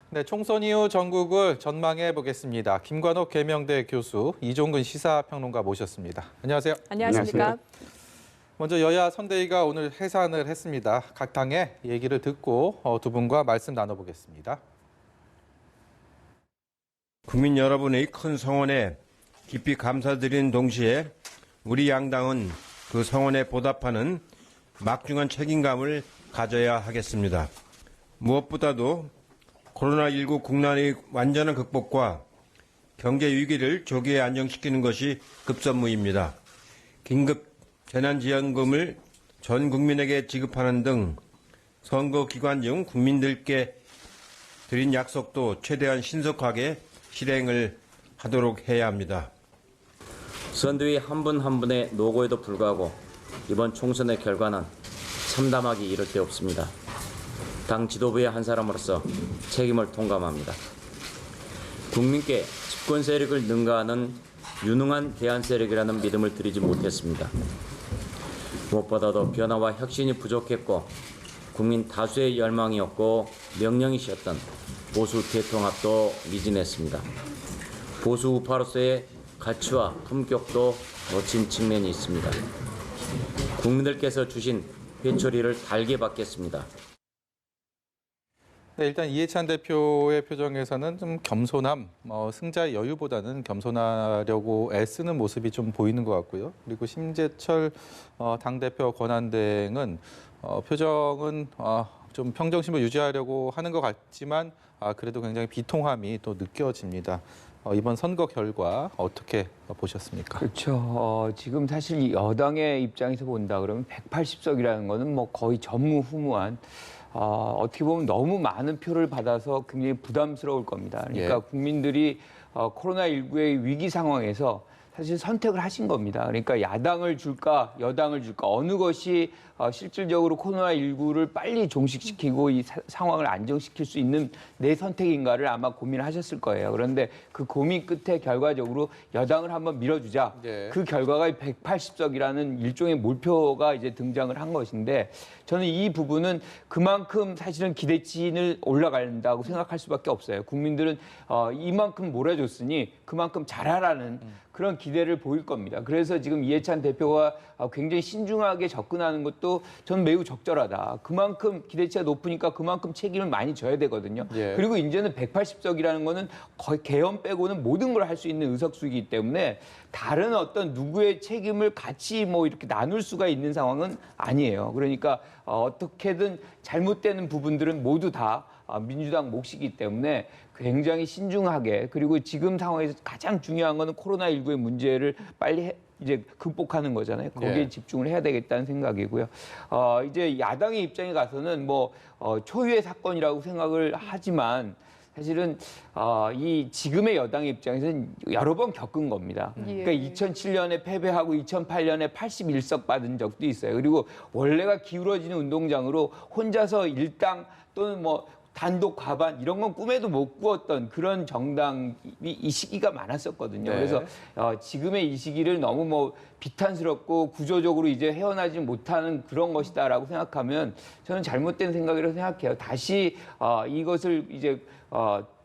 네, 총선 이후 전국을 전망해 보겠습니다. 김관옥 계명대 교수, 이종근 시사평론가 모셨습니다. 안녕하세요. 안녕하십니까? 먼저 여야 선대위가 오늘 해산을 했습니다. 각 당의 얘기를 듣고 두 분과 말씀 나눠보겠습니다. 국민 여러분의 큰 성원에 깊이 감사드리는 동시에 우리 양당은 그 성원에 보답하는 막중한 책임감을 가져야 하겠습니다. 무엇보다도 코로나19 국난의 완전한 극복과 경제 위기를 조기에 안정시키는 것이 급선무입니다. 긴급 재난지원금을 전 국민에게 지급하는 등 선거 기간 중 국민들께 드린 약속도 최대한 신속하게 실행을 하도록 해야 합니다. 선대위 한 분 한 분의 노고에도 불구하고 이번 총선의 결과는 참담하기 이를 데 없습니다. 당 지도부의 한 사람으로서 책임을 통감합니다. 국민께 집권 세력을 능가하는 유능한 대안 세력이라는 믿음을 드리지 못했습니다. 무엇보다도 변화와 혁신이 부족했고 국민 다수의 열망이었고 명령이셨던 보수 대통합도 미진했습니다. 보수 우파로서의 가치와 품격도 놓친 측면이 있습니다. 국민들께서 주신 회초리를 달게 받겠습니다. 네, 일단 이해찬 대표의 표정에서는 좀 겸손함, 승자의 여유보다는 겸손하려고 애쓰는 모습이 좀 보이는 것 같고요. 그리고 심재철 당대표 권한대행은 표정은 좀 평정심을 유지하려고 하는 것 같지만 그래도 굉장히 비통함이 또 느껴집니다. 이번 선거 결과 어떻게 보셨습니까? 그렇죠. 지금 사실 여당의 입장에서 본다 그러면 180석이라는 거는 뭐 거의 전무후무한 어떻게 보면 너무 많은 표를 받아서 굉장히 부담스러울 겁니다. 그러니까 국민들이 코로나19의 위기 상황에서 사실 선택을 하신 겁니다. 그러니까 야당을 줄까 여당을 줄까 어느 것이 실질적으로 코로나19를 빨리 종식시키고 이 상황을 안정시킬 수 있는 내 선택인가를 아마 고민하셨을 거예요. 그런데 그 고민 끝에 결과적으로 여당을 한번 밀어주자. 그 결과가 180석이라는 일종의 몰표가 이제 등장을 한 것인데 저는 이 부분은 그만큼 사실은 기대치는 올라간다고 생각할 수밖에 없어요. 국민들은 이만큼 몰아줬으니 그만큼 잘하라는 그런 기대를 보일 겁니다. 그래서 지금 이해찬 대표가 굉장히 신중하게 접근하는 것도 저는 매우 적절하다. 그만큼 기대치가 높으니까 그만큼 책임을 많이 져야 되거든요. 그리고 이제는 180석이라는 거는 거의 개헌 빼고는 모든 걸 할 수 있는 의석수이기 때문에 다른 어떤 누구의 책임을 같이 뭐 이렇게 나눌 수가 있는 상황은 아니에요. 그러니까 어떻게든 잘못되는 부분들은 모두 다 민주당 몫이기 때문에 굉장히 신중하게 그리고 지금 상황에서 가장 중요한 거는 코로나19의 문제를 빨리 이제 극복하는 거잖아요. 거기에 집중을 해야 되겠다는 생각이고요. 이제 야당의 입장에 가서는 뭐 초유의 사건이라고 생각을 하지만 사실은 이 지금의 여당의 입장에서는 여러 번 겪은 겁니다. 그러니까 2007년에 패배하고 2008년에 81석 받은 적도 있어요. 그리고 원래가 기울어지는 운동장으로 혼자서 일당 또는 뭐 단독 과반 이런 건 꿈에도 못 꾸었던 그런 정당이 이 시기가 많았었거든요. 그래서 지금의 이 시기를 너무 뭐 비탄스럽고 구조적으로 이제 헤어나지 못하는 그런 것이다라고 생각하면 저는 잘못된 생각이라고 생각해요. 다시 이것을 이제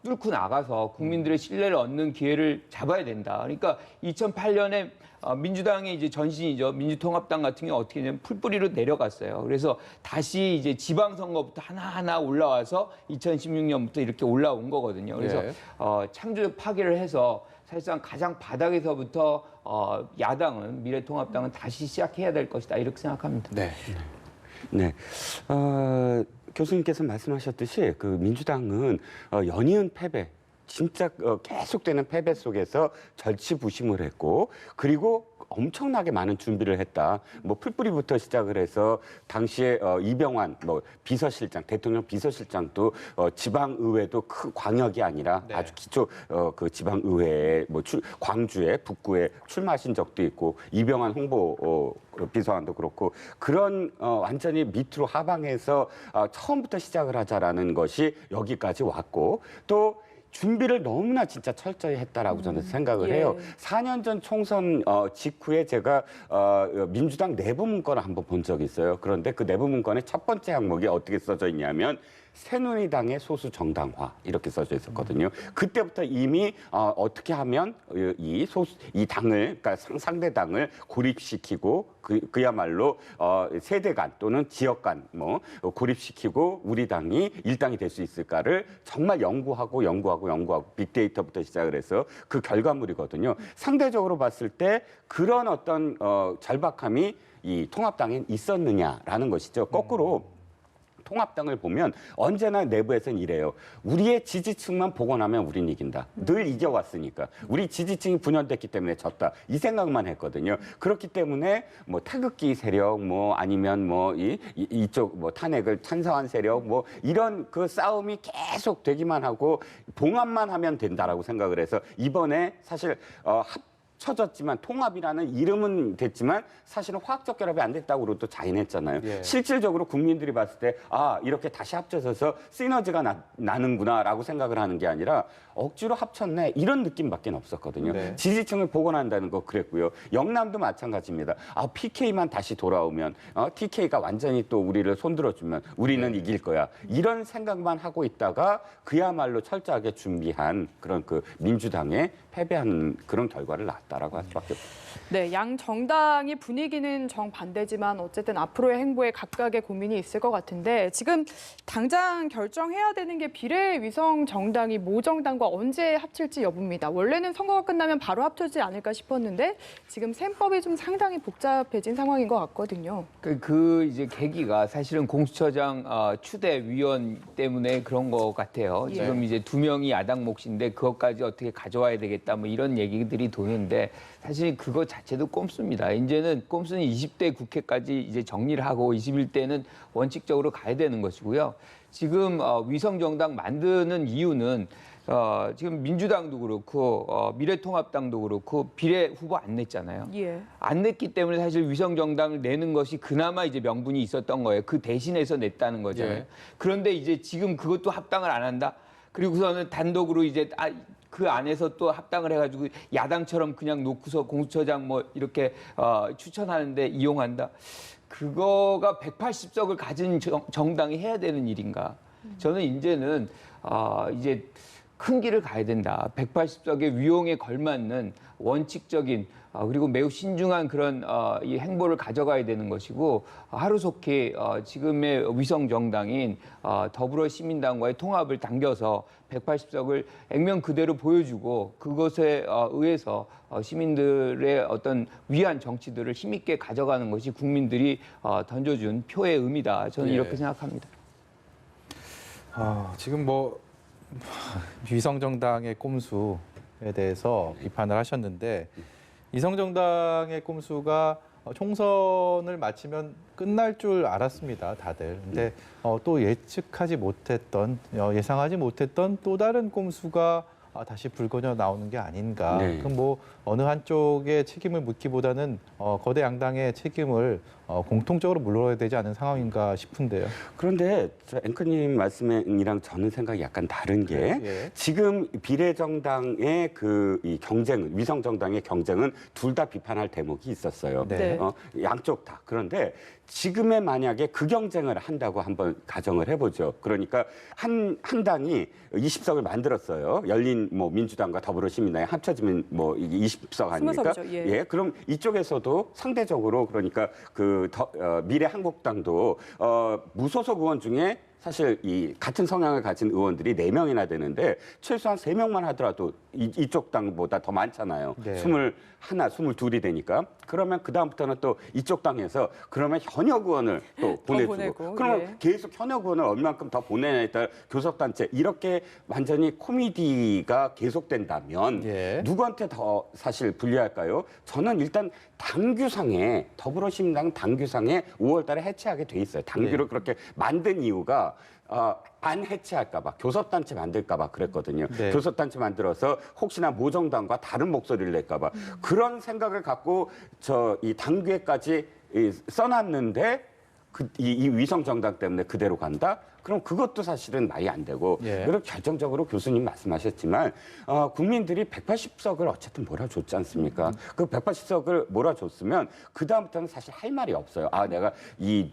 뚫고 나가서 국민들의 신뢰를 얻는 기회를 잡아야 된다. 그러니까 2008년에 민주당의 이제 전신이죠. 민주통합당 같은 경우 어떻게 되냐면 풀뿌리로 내려갔어요. 그래서 다시 이제 지방선거부터 하나하나 올라와서 2016년부터 이렇게 올라온 거거든요. 그래서 창조적 파괴를 해서 사실상 가장 바닥에서부터 야당은 미래통합당은 다시 시작해야 될 것이다. 이렇게 생각합니다. 네. 교수님께서 말씀하셨듯이 그 민주당은 연이은 패배, 진짜 계속되는 패배 속에서 절치부심을 했고 그리고 엄청나게 많은 준비를 했다. 뭐 풀뿌리부터 시작을 해서 당시에 이병환 비서실장, 대통령 비서실장도 지방의회도 큰 광역이 아니라 아주 기초 그 지방의회에 광주에 북구에 출마하신 적도 있고 이병환 홍보 비서관도 그렇고 그런 완전히 밑으로 하방해서 처음부터 시작을 하자라는 것이 여기까지 왔고 또 준비를 너무나 진짜 철저히 했다라고 저는 생각을 해요. 4년 전 총선 직후에 제가 민주당 내부 문건을 한번 본 적이 있어요. 그런데 그 내부 문건의 첫 번째 항목이 어떻게 써져 있냐면 새누리당의 소수 정당화 이렇게 써져 있었거든요. 그때부터 이미 어떻게 하면 이 당을 그러니까 상대 당을 고립시키고 그야말로 세대 간 또는 지역 간 뭐 고립시키고 우리 당이 일당이 될 수 있을까를 정말 연구하고 빅데이터부터 시작을 해서 그 결과물이거든요. 상대적으로 봤을 때 그런 어떤 절박함이 이 통합당엔 있었느냐라는 것이죠. 거꾸로 통합당을 보면 언제나 내부에서는 이래요. 우리의 지지층만 복원하면 우린 이긴다. 늘 이겨왔으니까. 우리 지지층이 분열됐기 때문에 졌다. 이 생각만 했거든요. 그렇기 때문에 뭐 태극기 세력 뭐 아니면 뭐 이쪽 뭐 탄핵을 찬성한 세력 뭐 이런 그 싸움이 계속 되기만 하고 봉합만 하면 된다라고 생각을 해서 이번에 사실 합쳐졌지만 통합이라는 이름은 됐지만 사실은 화학적 결합이 안 됐다고 또 자인했잖아요. 예. 실질적으로 국민들이 봤을 때 이렇게 다시 합쳐져서 시너지가 나는구나라고 생각을 하는 게 아니라 억지로 합쳤네 이런 느낌밖에 없었거든요. 네. 지지층을 복원한다는 거 그랬고요. 영남도 마찬가지입니다. PK만 다시 돌아오면 TK가 완전히 또 우리를 손들어주면 우리는 이길 거야. 이런 생각만 하고 있다가 그야말로 철저하게 준비한 그런 그 민주당에 패배하는 그런 결과를 낳았다라고 할 수밖에 없습니다. 네, 양 정당이 분위기는 정반대지만 어쨌든 앞으로의 행보에 각각의 고민이 있을 것 같은데 지금 당장 결정해야 되는 게 비례위성 정당이 모 정당과 언제 합칠지 여부입니다. 원래는 선거가 끝나면 바로 합쳐지지 않을까 싶었는데 지금 셈법이 좀 상당히 복잡해진 상황인 것 같거든요. 그 이제 계기가 사실은 공수처장 추대위원 때문에 그런 것 같아요. 예. 지금 이제 2명이 야당 몫인데 그것까지 어떻게 가져와야 되겠다 뭐 이런 얘기들이 도는데 사실 그거 자체도 꼼수입니다. 이제는 꼼수는 20대 국회까지 이제 정리를 하고 21대는 원칙적으로 가야 되는 것이고요. 지금 위성정당 만드는 이유는 지금 민주당도 그렇고 미래통합당도 그렇고 비례 후보 안 냈잖아요. 예. 안 냈기 때문에 사실 위성정당을 내는 것이 그나마 이제 명분이 있었던 거예요. 그 대신해서 냈다는 거잖아요. 예. 그런데 이제 지금 그것도 합당을 안 한다. 그리고서는 단독으로 이제 그 안에서 또 합당을 해가지고 야당처럼 그냥 놓고서 공수처장 뭐 이렇게 추천하는데 이용한다. 그거가 180석을 가진 정당이 해야 되는 일인가? 저는 이제는 이제 큰 길을 가야 된다. 180석의 위용에 걸맞는 원칙적인 그리고 매우 신중한 그런 이 행보를 가져가야 되는 것이고 하루속히 지금의 위성 정당인 더불어시민당과의 통합을 당겨서 180석을 액면 그대로 보여주고 그것에 의해서 시민들의 어떤 위한 정치들을 힘있게 가져가는 것이 국민들이 던져준 표의 의미다. 저는 예. 이렇게 생각합니다. 지금 뭐 위성정당의 꼼수에 대해서 비판을 하셨는데 위성정당의 꼼수가 총선을 마치면 끝날 줄 알았습니다, 다들. 근데 또 예측하지 못했던, 예상하지 못했던 또 다른 꼼수가 다시 불거져 나오는 게 아닌가. 네. 그럼 뭐 어느 한쪽의 책임을 묻기보다는 거대 양당의 책임을 공통적으로 물어야 되지 않은 상황인가 싶은데요. 그런데 저 앵커님 말씀이랑 저는 생각이 약간 다른 게 예. 지금 비례정당의 이 경쟁은 위성정당의 경쟁은 둘 다 비판할 대목이 있었어요. 네. 양쪽 다. 그런데 지금의 만약에 그 경쟁을 한다고 한번 가정을 해보죠. 그러니까 한 당이 20석을 만들었어요. 열린 뭐 민주당과 더불어시민당이 합쳐지면 뭐 20석 아닙니까? 20석이죠. 예. 예. 그럼 이쪽에서도 상대적으로 그러니까 미래한국당도 무소속 의원 중에 사실 이 같은 성향을 가진 의원들이 4명이나 되는데 최소한 3명만 하더라도 이쪽 당보다 더 많잖아요. 네. 21, 22이 되니까. 그러면 그다음부터는 또 이쪽 당에서 그러면 현역 의원을 또 보내주고. 보내고, 그러면 예. 계속 현역 의원을 얼마만큼 더 보내냐에 따라 교섭단체 이렇게 완전히 코미디가 계속된다면 예. 누구한테 더 사실 불리할까요? 저는 일단 당규상에 더불어시민당 당규상에 5월 달에 해체하게 돼 있어요. 당규를 그렇게 만든 이유가 안 해체할까봐 교섭단체 만들까봐 그랬거든요. 네. 교섭단체 만들어서 혹시나 모정당과 다른 목소리를 낼까봐 그런 생각을 갖고 이 당규에까지 써놨는데 이 위성 정당 때문에 그대로 간다? 그럼 그것도 사실은 말이 안 되고 예. 그리고 결정적으로 교수님 말씀하셨지만 국민들이 180석을 어쨌든 몰아줬지 않습니까? 그 180석을 몰아줬으면 그 다음부터는 사실 할 말이 없어요. 아 내가 이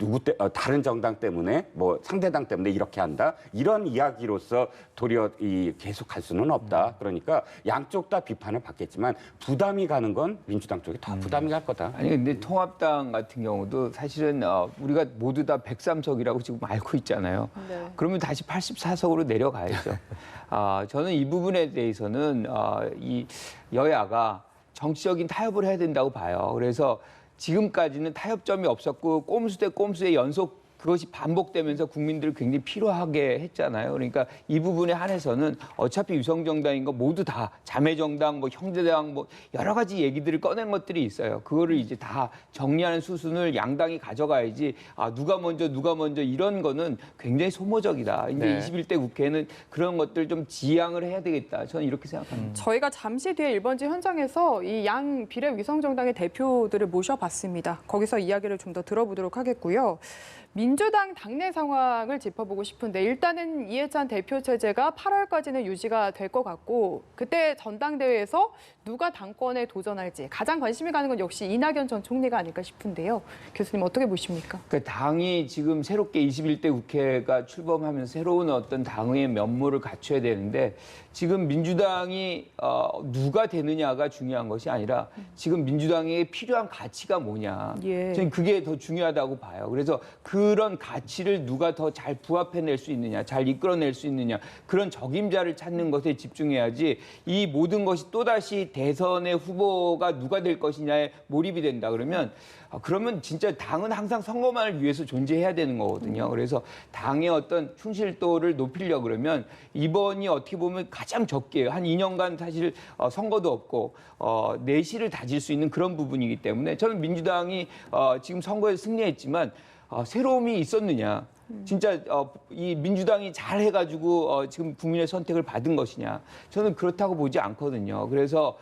다른 정당 때문에 뭐 상대당 때문에 이렇게 한다 이런 이야기로서 도리어 계속 할 수는 없다. 그러니까 양쪽 다 비판을 받겠지만 부담이 가는 건 민주당 쪽이 더 부담이 갈 거다. 아니 근데 통합당 같은 경우도 사실은 우리가 모두 다 103석이라고 지금 알고 있잖아요. 네. 그러면 다시 84석으로 내려가야죠. 저는 이 부분에 대해서는 이 여야가 정치적인 타협을 해야 된다고 봐요. 그래서 지금까지는 타협점이 없었고 꼼수 대 꼼수의 연속 그것이 반복되면서 국민들을 굉장히 피로하게 했잖아요. 그러니까 이 부분에 한해서는 어차피 위성정당인 거 모두 다 자매정당, 뭐 형제당, 뭐 여러 가지 얘기들을 꺼낸 것들이 있어요. 그거를 이제 다 정리하는 수순을 양당이 가져가야지 누가 먼저 이런 거는 굉장히 소모적이다. 이제 네. 21대 국회는 그런 것들 좀 지양을 해야 되겠다. 저는 이렇게 생각합니다. 저희가 잠시 뒤에 1번지 현장에서 이 양 비례 위성정당의 대표들을 모셔봤습니다. 거기서 이야기를 좀 더 들어보도록 하겠고요. 민주당 당내 상황을 짚어보고 싶은데 일단은 이해찬 대표 체제가 8월까지는 유지가 될 것 같고 그때 전당대회에서 누가 당권에 도전할지 가장 관심이 가는 건 역시 이낙연 전 총리가 아닐까 싶은데요. 교수님 어떻게 보십니까? 그러니까 당이 지금 새롭게 21대 국회가 출범하면서 새로운 어떤 당의 면모를 갖춰야 되는데 지금 민주당이 누가 되느냐가 중요한 것이 아니라 지금 민주당에게 필요한 가치가 뭐냐. 예. 저는 그게 더 중요하다고 봐요. 그래서 그런 가치를 누가 더 잘 부합해낼 수 있느냐, 잘 이끌어낼 수 있느냐 그런 적임자를 찾는 것에 집중해야지 이 모든 것이 또다시 대선의 후보가 누가 될 것이냐에 몰입이 된다 그러면 진짜 당은 항상 선거만을 위해서 존재해야 되는 거거든요. 그래서 당의 어떤 충실도를 높이려고 그러면 이번이 어떻게 보면 가장 적게 한 2년간 사실 선거도 없고 내실을 다질 수 있는 그런 부분이기 때문에 저는 민주당이 지금 선거에서 승리했지만 새로움이 있었느냐. 진짜 이 민주당이 잘 해가지고 지금 국민의 선택을 받은 것이냐. 저는 그렇다고 보지 않거든요. 그래서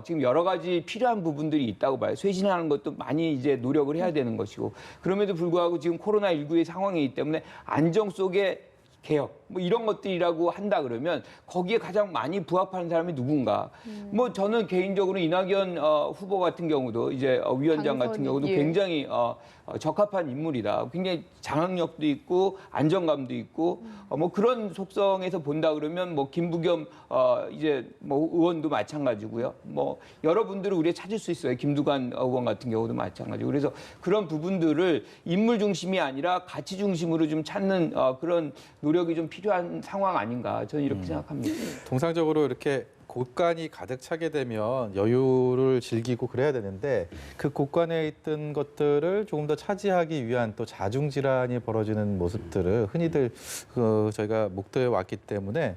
지금 여러 가지 필요한 부분들이 있다고 봐요. 쇄신하는 것도 많이 이제 노력을 해야 되는 것이고 그럼에도 불구하고 지금 코로나19의 상황이기 때문에 안정 속에 개혁 뭐 이런 것들이라고 한다 그러면 거기에 가장 많이 부합하는 사람이 누군가. 뭐 저는 개인적으로 이낙연 후보 같은 경우도 이제 위원장 같은 경우도 예. 굉장히 적합한 인물이다. 굉장히 장악력도 있고 안정감도 있고 뭐 그런 속성에서 본다 그러면 뭐 김부겸 이제 뭐 의원도 마찬가지고요. 뭐 여러분들을 우리가 찾을 수 있어요. 김두관 의원 같은 경우도 마찬가지고. 그래서 그런 부분들을 인물 중심이 아니라 가치 중심으로 좀 찾는 그런 노력이 좀 필요한 상황 아닌가 저는 이렇게 생각합니다. 통상적으로 이렇게 곳간이 가득 차게 되면 여유를 즐기고 그래야 되는데 그 곳간에 있던 것들을 조금 더 차지하기 위한 또 자중질환이 벌어지는 모습들을 흔히들 저희가 목도해 왔기 때문에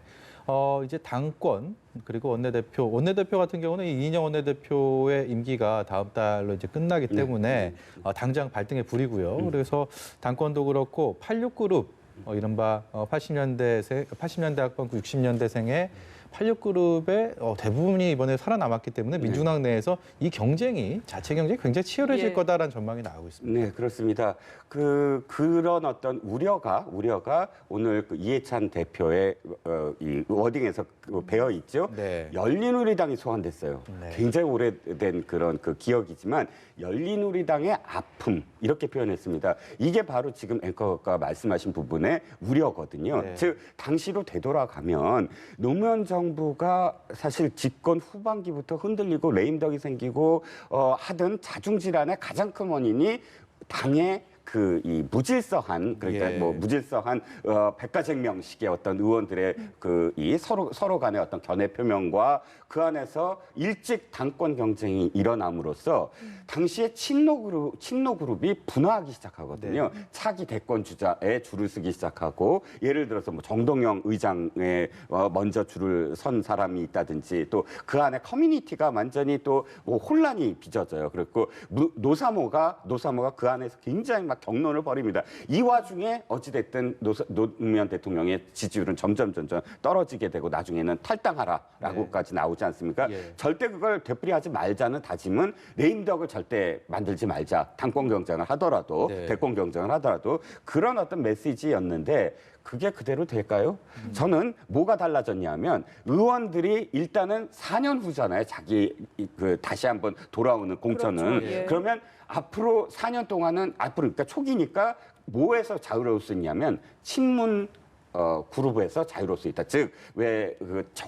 이제 당권 그리고 원내대표 같은 경우는 이인영 원내대표의 임기가 다음 달로 이제 끝나기 때문에 당장 발등에 불이고요. 그래서 당권도 그렇고 86그룹 이른바 80년대 학번고 60년대생의 86그룹의 대부분이 이번에 살아남았기 때문에 민주당 내에서 이 자체 경쟁이 굉장히 치열해질 예. 거다라는 전망이 나오고 있습니다. 네, 그렇습니다. 그런 어떤 우려가 오늘 이해찬 대표의 이 워딩에서 배어 있죠. 네. 열린우리당이 소환됐어요. 네. 굉장히 오래된 그런 기억이지만 열린우리당의 아픔 이렇게 표현했습니다. 이게 바로 지금 앵커가 말씀하신 부분의 우려거든요. 네. 즉 당시로 되돌아가면 노무현 정부가 사실 집권 후반기부터 흔들리고 레임덕이 생기고 하던 자중질환의 가장 큰 원인이 당의 이 무질서한 그러니까 예. 뭐 무질서한 백가쟁명식의 어떤 의원들의 이 서로 간의 어떤 견해 표명과 그 안에서 일찍 당권 경쟁이 일어남으로써 당시에 친노 그룹이 분화하기 시작하거든요. 네. 차기 대권 주자에 줄을 서기 시작하고 예를 들어서 뭐 정동영 의장에 먼저 줄을 선 사람이 있다든지 또 그 안에 커뮤니티가 완전히 또 뭐 혼란이 빚어져요. 그리고 노사모가 그 안에서 굉장히 막 경론을 벌입니다. 이 와중에 어찌됐든 노무현 대통령의 지지율은 점점 떨어지게 되고 나중에는 탈당하라라고까지 나오지 않습니까? 예. 절대 그걸 되풀이하지 말자는 다짐은 레임덕을 절대 만들지 말자. 당권 경쟁을 하더라도 네. 대권 경쟁을 하더라도 그런 어떤 메시지였는데 그게 그대로 될까요? 저는 뭐가 달라졌냐면 의원들이 일단은 4년 후잖아요. 자기 다시 한번 돌아오는 공천은. 그렇죠. 예. 그러면 앞으로 4년 동안은 그러니까 초기니까 뭐에서 자유로울 수 있냐면 친문 그룹에서 자유로울 수 있다. 즉, 왜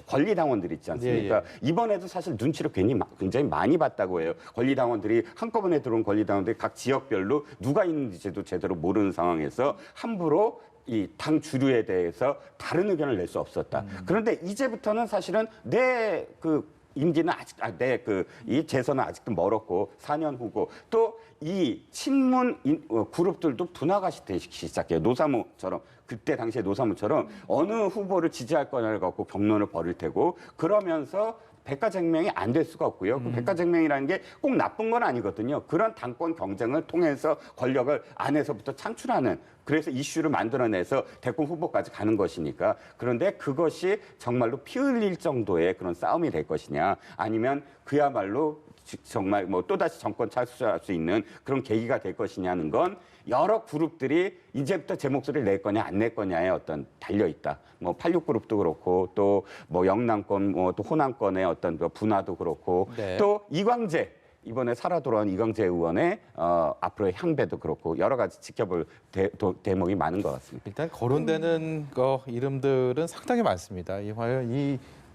권리당원들 있지 않습니까? 예, 예. 이번에도 사실 눈치를 굉장히 많이 봤다고 해요. 권리당원들이 한꺼번에 들어온 권리당원들이 각 지역별로 누가 있는지도 제대로 모르는 상황에서 함부로 이 당 주류에 대해서 다른 의견을 낼 수 없었다. 그런데 이제부터는 사실은 내 임기는 이 재선은 아직도 멀었고 4년 후고 또 이 친문 그룹들도 분화가 되기 시작해요. 노사모처럼 그때 당시에 노사모처럼 어느 후보를 지지할 거냐를 갖고 경론을 벌일 테고 그러면서 백가쟁명이 안 될 수가 없고요. 그 백가쟁명이라는 게 꼭 나쁜 건 아니거든요. 그런 당권 경쟁을 통해서 권력을 안에서부터 창출하는 그래서 이슈를 만들어내서 대권 후보까지 가는 것이니까 그런데 그것이 정말로 피 흘릴 정도의 그런 싸움이 될 것이냐 아니면 그야말로 정말 뭐 또다시 정권 착수할 수 있는 그런 계기가 될 것이냐는 건 여러 그룹들이 이제부터 제 목소리를 낼 거냐 안 낼 거냐에 어떤 달려 있다. 뭐 86그룹도 그렇고 또 뭐 영남권 뭐 또 호남권의 어떤 분화도 그렇고 네. 또 이광재 이번에 살아 돌아온 이광재 의원의 앞으로의 향배도 그렇고 여러 가지 지켜볼 대목이 많은 것 같습니다. 일단 거론되는 이름들은 상당히 많습니다. 과연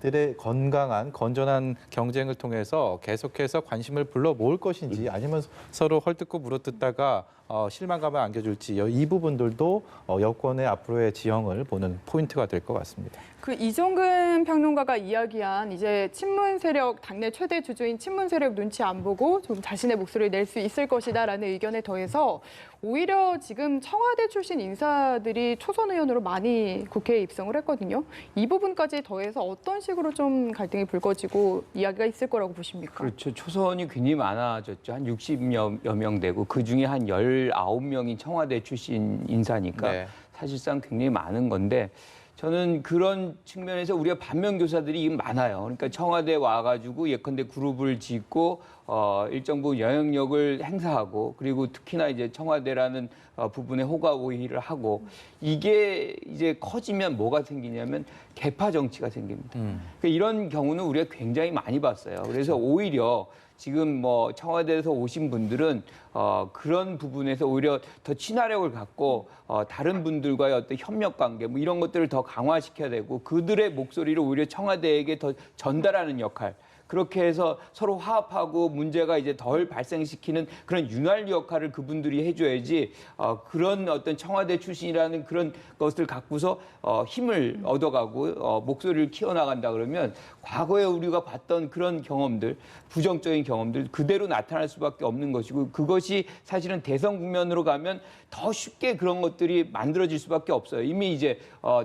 이들의 건강한 건전한 경쟁을 통해서 계속해서 관심을 불러 모을 것인지 아니면 서로 헐뜯고 물어뜯다가 실망감을 안겨줄지 이 부분들도 여권의 앞으로의 지형을 보는 포인트가 될 것 같습니다. 그 이종근 평론가가 이야기한 이제 친문 세력 당내 최대 주주인 친문 세력 눈치 안 보고 좀 자신의 목소리를 낼 수 있을 것이다라는 의견에 더해서 오히려 지금 청와대 출신 인사들이 초선 의원으로 많이 국회에 입성을 했거든요. 이 부분까지 더해서 어떤 식으로 좀 갈등이 불거지고 이야기가 있을 거라고 보십니까? 그렇죠. 초선이 굉장히 많아졌죠. 한 60여 명 되고 그중에 한 19명이 청와대 출신 인사니까 네. 사실상 굉장히 많은 건데 저는 그런 측면에서 우리가 반면교사들이 많아요. 그러니까 청와대 와가지고 예컨대 그룹을 짓고 일정 부분 영향력을 행사하고 그리고 특히나 이제 청와대라는 부분에 호가 오히를 하고 이게 이제 커지면 뭐가 생기냐면 개파 정치가 생깁니다. 그러니까 이런 경우는 우리가 굉장히 많이 봤어요. 그래서 오히려 지금 뭐 청와대에서 오신 분들은 그런 부분에서 오히려 더 친화력을 갖고 다른 분들과의 어떤 협력 관계 뭐 이런 것들을 더 강화시켜야 되고 그들의 목소리를 오히려 청와대에게 더 전달하는 역할. 그렇게 해서 서로 화합하고 문제가 이제 덜 발생시키는 그런 윤활유 역할을 그분들이 해줘야지 그런 어떤 청와대 출신이라는 그런 것을 갖고서 힘을 얻어가고 목소리를 키워나간다 그러면 과거에 우리가 봤던 그런 경험들 부정적인 경험들 그대로 나타날 수밖에 없는 것이고 그것이 사실은 대선 국면으로 가면 더 쉽게 그런 것들이 만들어질 수밖에 없어요. 이미 이제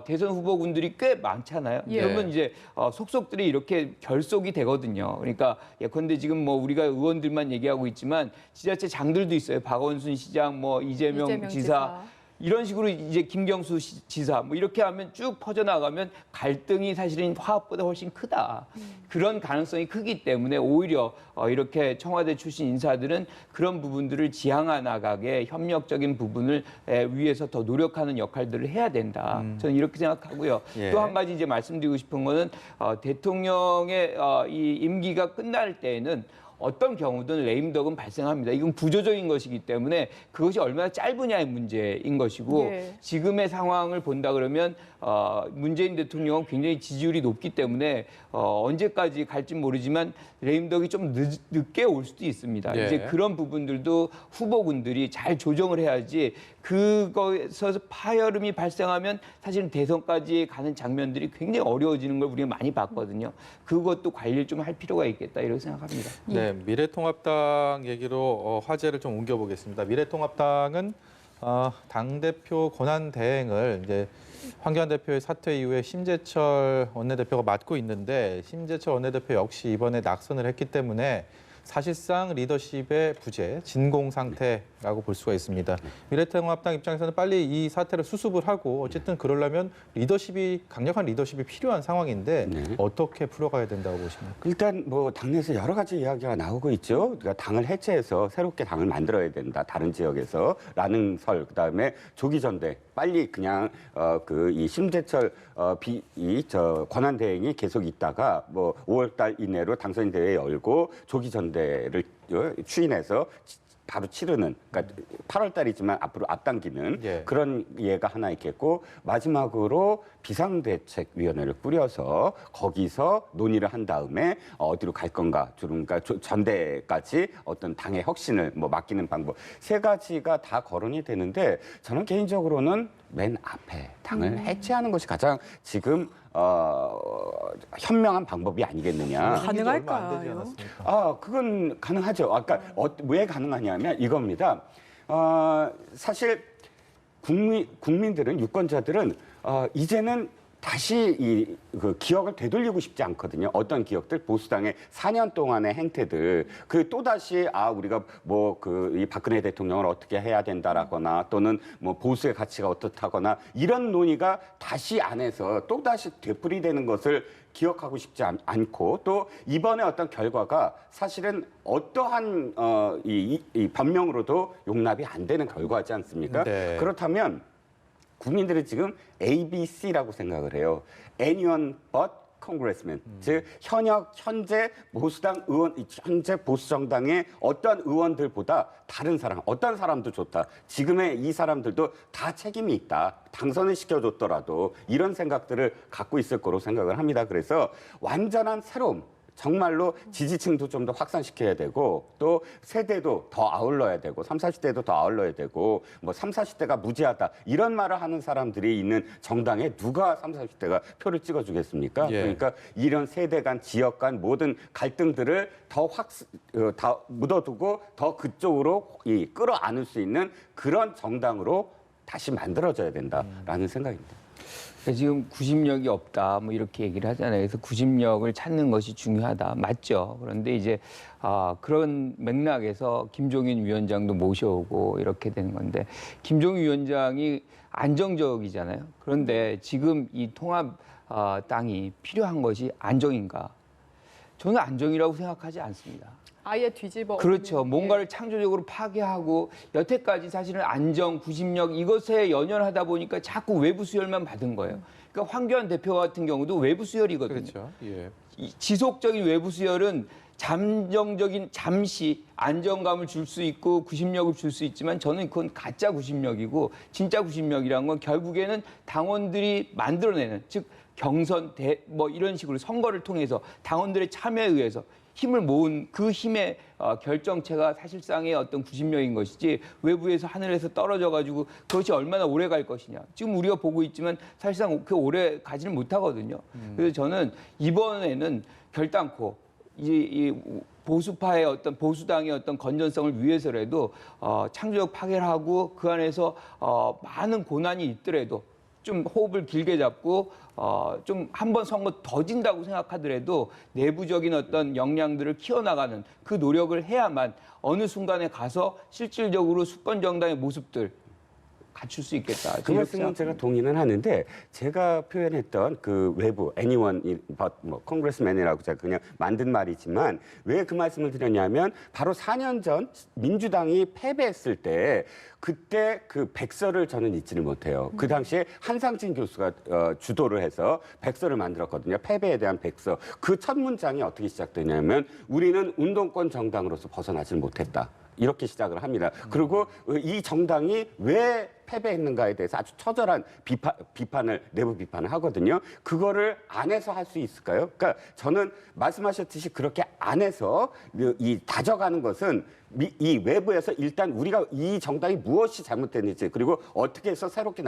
대선 후보군들이 꽤 많잖아요. 예. 그러면 이제 속속들이 이렇게 결속이 되거든요. 그러니까 예컨대 지금 뭐 우리가 의원들만 얘기하고 있지만 지자체 장들도 있어요. 박원순 시장, 뭐 이재명 지사. 이런 식으로 이제 김경수 지사 뭐 이렇게 하면 쭉 퍼져나가면 갈등이 사실은 화합보다 훨씬 크다. 그런 가능성이 크기 때문에 오히려 이렇게 청와대 출신 인사들은 그런 부분들을 지향해 나가게 협력적인 부분을 위해서 더 노력하는 역할들을 해야 된다. 저는 이렇게 생각하고요. 예. 또 한 가지 이제 말씀드리고 싶은 거는 대통령의 이 임기가 끝날 때에는 어떤 경우든 레임덕은 발생합니다. 이건 구조적인 것이기 때문에 그것이 얼마나 짧으냐의 문제인 것이고 예. 지금의 상황을 본다 그러면 문재인 대통령은 굉장히 지지율이 높기 때문에 언제까지 갈지 모르지만 레임덕이 좀 늦게 올 수도 있습니다. 예. 이제 그런 부분들도 후보군들이 잘 조정을 해야지 그거에서 파열음이 발생하면 사실은 대선까지 가는 장면들이 굉장히 어려워지는 걸 우리가 많이 봤거든요. 그것도 관리를 좀 할 필요가 있겠다 이렇게 생각합니다. 네, 미래통합당 얘기로 화제를 좀 옮겨보겠습니다. 미래통합당은 당대표 권한 대행을 이제 황교안 대표의 사퇴 이후에 심재철 원내대표가 맡고 있는데 심재철 원내대표 역시 이번에 낙선을 했기 때문에 사실상 리더십의 부재, 진공 상태 라고 볼 수가 있습니다. 미래통합당 입장에서는 빨리 이 사태를 수습을 하고 어쨌든 그러려면 강력한 리더십이 필요한 상황인데 네. 어떻게 풀어가야 된다고 보십니까? 일단 뭐 당내에서 여러 가지 이야기가 나오고 있죠. 그러니까 당을 해체해서 새롭게 당을 만들어야 된다. 다른 지역에서라는 설. 그다음에 조기 전대. 빨리 그냥 이 심재철 권한대행이 계속 있다가 뭐 5월달 이내로 당선 대회 열고 조기 전대를 추인해서 바로 치르는, 그러니까 8월 달이지만 앞으로 앞당기는 예. 그런 예가 하나 있겠고, 마지막으로 비상대책위원회를 꾸려서 거기서 논의를 한 다음에 어디로 갈 건가, 그러니까 전대까지 어떤 당의 혁신을 뭐 맡기는 방법, 세 가지가 다 거론이 되는데, 저는 개인적으로는 맨 앞에 당을 해체하는 것이 가장 지금 현명한 방법이 아니겠느냐. 가능할까요? 그건 가능하죠. 아까 왜 가능하냐면 이겁니다. 사실 국민들은, 유권자들은 이제는 다시 그 기억을 되돌리고 싶지 않거든요. 어떤 기억들, 보수당의 4년 동안의 행태들, 또다시 우리가 이 박근혜 대통령을 어떻게 해야 된다라거나, 또는 뭐 보수의 가치가 어떻다거나, 이런 논의가 다시 안에서 또다시 되풀이되는 것을 기억하고 싶지 않고, 또 이번에 어떤 결과가 사실은 어떠한 이 변명으로도 용납이 안 되는 결과지 않습니까? 네. 그렇다면 국민들은 지금 ABC라고 생각을 해요. Anyone but Congressman. 즉 현재 보수당 의원, 현재 보수 정당의 어떠한 의원들보다 다른 사람, 어떤 사람도 좋다. 지금의 이 사람들도 다 책임이 있다. 당선을 시켜줬더라도, 이런 생각들을 갖고 있을 거로 생각을 합니다. 그래서 완전한 새로움, 정말로 지지층도 좀 더 확산시켜야 되고, 또 세대도 더 아울러야 되고, 30, 40대도 더 아울러야 되고, 뭐 30, 40대가 무지하다, 이런 말을 하는 사람들이 있는 정당에 누가 30, 40대가 표를 찍어주겠습니까? 예. 그러니까 이런 세대 간, 지역 간 모든 갈등들을 다 묻어두고 더 그쪽으로 끌어안을 수 있는 그런 정당으로 다시 만들어져야 된다라는 생각입니다. 지금 구심력이 없다, 뭐 이렇게 얘기를 하잖아요. 그래서 구심력을 찾는 것이 중요하다, 맞죠. 그런데 이제 그런 맥락에서 김종인 위원장도 모셔오고 이렇게 되는 건데, 김종인 위원장이 안정적이잖아요. 그런데 지금 이 통합 당이 필요한 것이 안정인가? 저는 안정이라고 생각하지 않습니다. 아예 뒤집어. 그렇죠. 엎는, 뭔가를 창조적으로 파괴하고, 여태까지 사실은 안정, 구심력 이것에 연연하다 보니까 자꾸 외부 수혈만 받은 거예요. 그러니까 황교안 대표 같은 경우도 외부 수혈이거든요. 그렇죠. 예. 이 지속적인 외부 수혈은 잠시 안정감을 줄 수 있고 구심력을 줄 수 있지만, 저는 그건 가짜 구심력이고, 진짜 구심력이라는 건 결국에는 당원들이 만들어내는, 즉 경선, 뭐 이런 식으로 선거를 통해서 당원들의 참여에 의해서 힘을 모은 그 힘의 결정체가 사실상의 어떤 구심력인 것이지, 외부에서 하늘에서 떨어져가지고 그것이 얼마나 오래 갈 것이냐. 지금 우리가 보고 있지만 사실상 그 오래 가지는 못하거든요. 그래서 저는 이번에는 결단코 이 보수파의 어떤, 보수당의 어떤 건전성을 위해서라도 창조적 파괴를 하고, 그 안에서 많은 고난이 있더라도 좀 호흡을 길게 잡고, 좀 한 번 선거 더 진다고 생각하더라도 내부적인 어떤 역량들을 키워나가는 그 노력을 해야만 어느 순간에 가서 실질적으로 수권 정당의 모습들 갖출 수 있겠다. 그 말씀은 제가 동의는 하는데, 제가 표현했던 그 외부 anyone but 뭐 congressman이라고 제가 그냥 만든 말이지만, 왜 그 말씀을 드렸냐면, 바로 4년 전 민주당이 패배했을 때 그때 그 백서를 저는 잊지를 못해요. 그 당시에 한상진 교수가 주도를 해서 백서를 만들었거든요. 패배에 대한 백서. 그 첫 문장이 어떻게 시작되냐면, 우리는 운동권 정당으로서 벗어나질 못했다. 이렇게 시작을 합니다. 그리고 이 정당이 왜 패배했는가에 대해서 아주 처절한 내부 비판을 하거든요. 그거를 안에서 할 수 있을까요? 그러니까 저는 말씀하셨듯이 그렇게 안에서 이 다져가는 것은 이 외부에서 일단 우리가 이 정당이 무엇이 잘못됐는지, 그리고 어떻게 해서 새롭게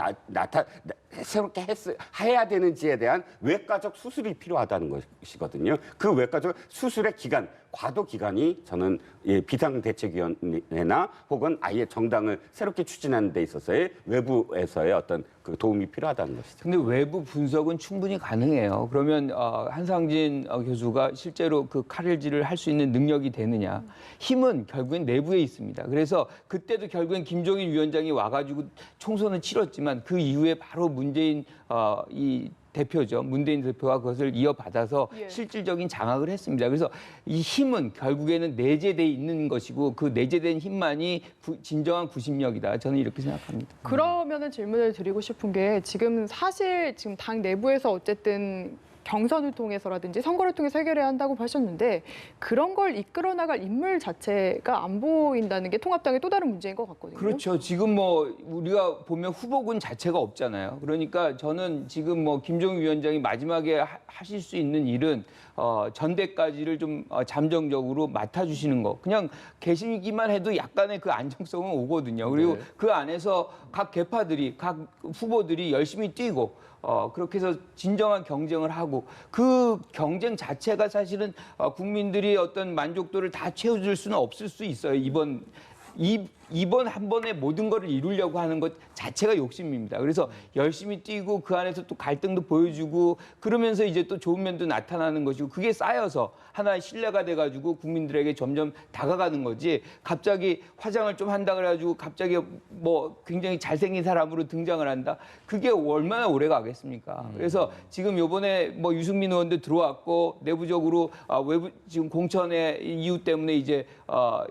해야 되는지에 대한 외과적 수술이 필요하다는 것이거든요. 그 외과적 수술의 기간, 과도 기간이 저는 비상대책위원회나 혹은 아예 정당을 새롭게 추진하는 데 있어서의 외부에서의 어떤 그 도움이 필요하다는 것이죠. 근데 외부 분석은 충분히 가능해요. 그러면 한상진 교수가 실제로 그 칼질을 할 수 있는 능력이 되느냐? 힘은 결국엔 내부에 있습니다. 그래서 그때도 결국엔 김종인 위원장이 와가지고 총선을 치렀지만 그 이후에 바로 문재인 이 대표죠. 문재인 대표가 그것을 이어받아서 예. 실질적인 장악을 했습니다. 그래서 이 힘은 결국에는 내재돼 있는 것이고 그 내재된 힘만이 진정한 구심력이다. 저는 이렇게 생각합니다. 그러면은 질문을 드리고 싶은 게 지금 사실 지금 당 내부에서 어쨌든 경선을 통해서라든지 선거를 통해서 해결해야 한다고 하셨는데 그런 걸 이끌어 나갈 인물 자체가 안 보인다는 게 통합당의 또 다른 문제인 것 같거든요. 그렇죠. 지금 뭐 우리가 보면 후보군 자체가 없잖아요. 그러니까 저는 지금 뭐 김종인 위원장이 마지막에 하실 수 있는 일은 전대까지를 좀 잠정적으로 맡아주시는 거. 그냥 계시기만 해도 약간의 그 안정성은 오거든요. 그리고 네. 그 안에서 각 계파들이, 각 후보들이 열심히 뛰고 그렇게 해서 진정한 경쟁을 하고 그 경쟁 자체가 사실은 국민들이 어떤 만족도를 다 채워줄 수는 없을 수 있어요. 이번 한 번에 모든 거를 이루려고 하는 것 자체가 욕심입니다. 그래서 열심히 뛰고 그 안에서 또 갈등도 보여주고 그러면서 이제 또 좋은 면도 나타나는 것이고 그게 쌓여서 하나의 신뢰가 돼가지고 국민들에게 점점 다가가는 거지 갑자기 화장을 좀 한다 그래가지고 갑자기 뭐 굉장히 잘생긴 사람으로 등장을 한다. 그게 얼마나 오래 가겠습니까? 그래서 지금 요번에 뭐 유승민 의원도 들어왔고 내부적으로 외부 지금 공천의 이유 때문에 이제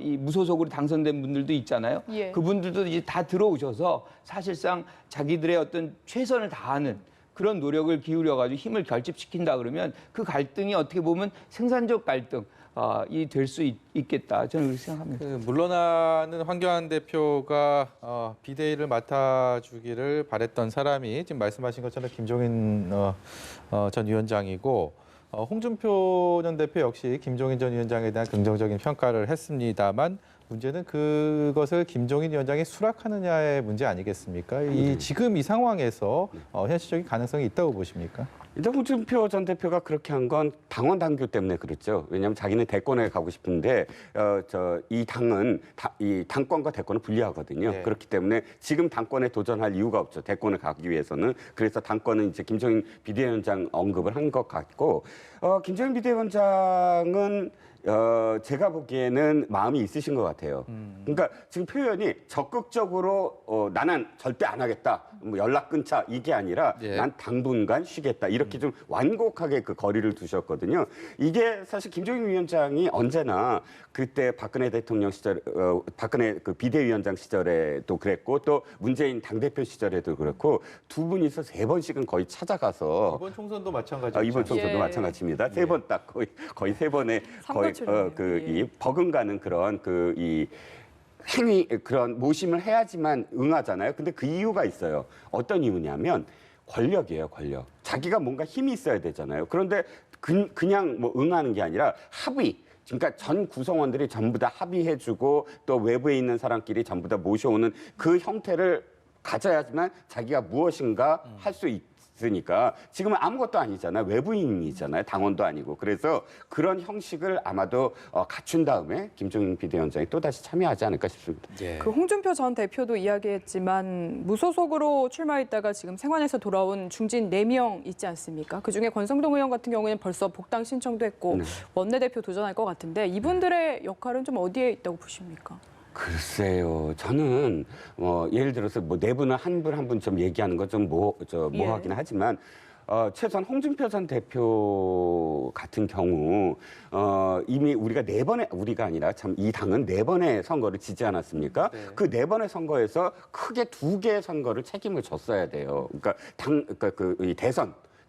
이 무소속으로 당선된 분들도 있잖아요. 예. 그분들도 이제 다 들어오셔서 사실상 자기들의 어떤 최선을 다하는 그런 노력을 기울여가지고 힘을 결집시킨다 그러면 그 갈등이 어떻게 보면 생산적 갈등이 될 수 있겠다. 저는 그렇게 생각합니다. 그 물러나는 황교안 대표가 비대위를 맡아주기를 바랬던 사람이 지금 말씀하신 것처럼 김종인 전 위원장이고 홍준표 전 대표 역시 김종인 전 위원장에 대한 긍정적인 평가를 했습니다만 문제는 그것을 김종인 위원장이 수락하느냐의 문제 아니겠습니까? 지금 이 상황에서 현실적인 가능성이 있다고 보십니까? 일단 홍준표 전 대표가 그렇게 한 건 당원 당규 때문에 그렇죠. 왜냐하면 자기는 대권에 가고 싶은데 이 당은 이 당권과 대권은 분리하거든요. 네. 그렇기 때문에 지금 당권에 도전할 이유가 없죠. 대권에 가기 위해서는. 그래서 당권은 이제 김종인 비대위원장 언급을 한 것 같고 김종인 비대위원장은 제가 보기에는 마음이 있으신 것 같아요. 그러니까 지금 표현이 적극적으로 나는 절대 안 하겠다. 뭐 연락 끊자 이게 아니라 예. 난 당분간 쉬겠다. 이렇게 좀 완곡하게 그 거리를 두셨거든요. 이게 사실 김종인 위원장이 언제나 그때 박근혜 대통령 시절, 박근혜 그 비대위원장 시절에도 그랬고 또 문재인 당대표 시절에도 그렇고 두 분이서 3번씩은 거의 찾아가서 이번 총선도 마찬가지죠. 이번 총선도 예. 마찬가지입니다. 3번 딱 거의 3번에 거의 삼거초리네요. 이 버금가는 그런 이 행위 그런 모심을 해야지만 응하잖아요. 근데 그 이유가 있어요. 어떤 이유냐면 권력이에요, 권력. 자기가 뭔가 힘이 있어야 되잖아요. 그런데 그냥 뭐 응하는 게 아니라 합의. 그러니까 전 구성원들이 전부 다 합의해주고 또 외부에 있는 사람끼리 전부 다 모셔오는 그 형태를 가져야지만 자기가 무엇인가 할 수 있으니까 지금은 아무것도 아니잖아요. 외부인이잖아요. 당원도 아니고. 그래서 그런 형식을 아마도 갖춘 다음에 김종인 비대위원장이 또다시 참여하지 않을까 싶습니다. 예. 그 홍준표 전 대표도 이야기했지만 무소속으로 출마했다가 지금 생환에서 돌아온 중진 4명 있지 않습니까? 그중에 권성동 의원 같은 경우에는 벌써 복당 신청도 했고 원내대표 도전할 것 같은데 이분들의 역할은 좀 어디에 있다고 보십니까? 글쎄요. 저는 예를 들어서 뭐 내부는 한 분 한 분 좀 얘기하는 건 좀 모호하긴 하지만 최소한 홍준표 전 대표 같은 경우 이미 우리가 4번의 우리가 아니라 참 이 당은 4번의 선거를 지지 않았습니까? 네. 그 4번의 선거에서 크게 2개의 선거를 책임을 졌어야 돼요. 그러니까 이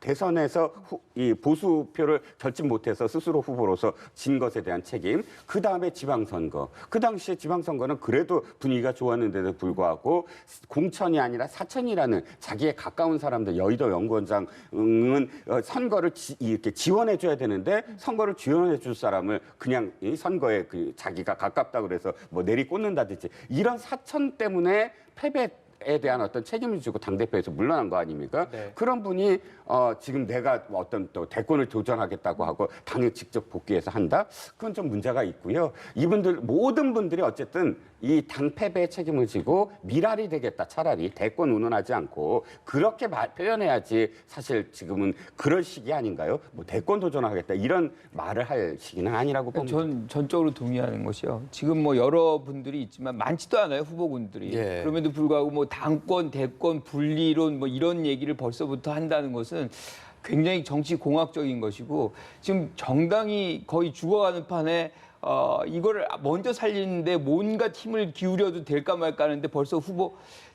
대선에서 이 보수표를 결집 못해서 스스로 후보로서 진 것에 대한 책임. 그 다음에 지방선거. 그 당시에 지방선거는 그래도 분위기가 좋았는데도 불구하고 공천이 아니라 사천이라는 자기에 가까운 사람들, 여의도 연구원장은 선거를 이렇게 지원해줘야 되는데 선거를 지원해줄 사람을 그냥 이 선거에 자기가 가깝다고 그래서 뭐 내리꽂는다든지 이런 사천 때문에 대한 어떤 책임을 지고 당대표에서 물러난 거 아닙니까? 네. 그런 분이 지금 내가 어떤 또 대권을 도전하겠다고 하고 당에 직접 복귀해서 한다? 그건 좀 문제가 있고요. 이분들 모든 분들이 어쨌든 이 당 패배의 책임을 지고 미랄이 되겠다. 차라리 대권 운운하지 않고 그렇게 표현해야지 사실 지금은 그럴 시기 아닌가요? 뭐 대권 도전하겠다 이런 말을 할 시기는 아니라고 봅니다. 전 전적으로 동의하는 것이요. 지금 뭐 여러 분들이 있지만 많지도 않아요 후보군들이. 예. 그럼에도 불구하고 뭐 당권, 대권, 분리론 뭐 이런 얘기를 벌써부터 한다는 것은 굉장히 정치 공학적인 것이고 지금 정당이 거의 죽어가는 판에 이거를 먼저 살리는데 뭔가 힘을 기울여도 될까 말까 하는데 벌써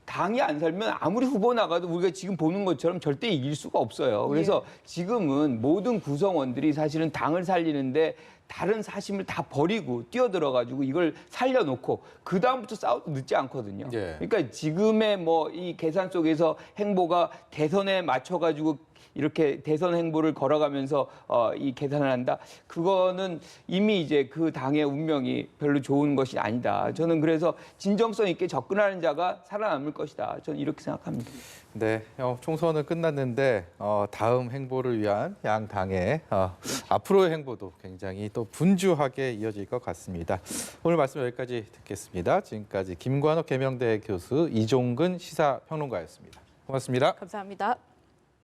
당이 안 살면 아무리 후보 나가도 우리가 지금 보는 것처럼 절대 이길 수가 없어요. 그래서 지금은 모든 구성원들이 사실은 당을 살리는데 다른 사심을 다 버리고 뛰어들어가지고 이걸 살려놓고 그 다음부터 싸워도 늦지 않거든요. 예. 그러니까 지금의 뭐 이 계산 속에서 행보가 대선에 맞춰가지고 이렇게 대선 행보를 걸어가면서 이 계산을 한다. 그거는 이미 이제 그 당의 운명이 별로 좋은 것이 아니다. 저는 그래서 진정성 있게 접근하는 자가 살아남을 것이다. 저는 이렇게 생각합니다. 네, 총선은 끝났는데 다음 행보를 위한 양 당의 앞으로의 행보도 굉장히 또 분주하게 이어질 것 같습니다. 오늘 말씀 여기까지 듣겠습니다. 지금까지 김관옥 계명대 교수, 이종근 시사평론가였습니다. 고맙습니다. 감사합니다.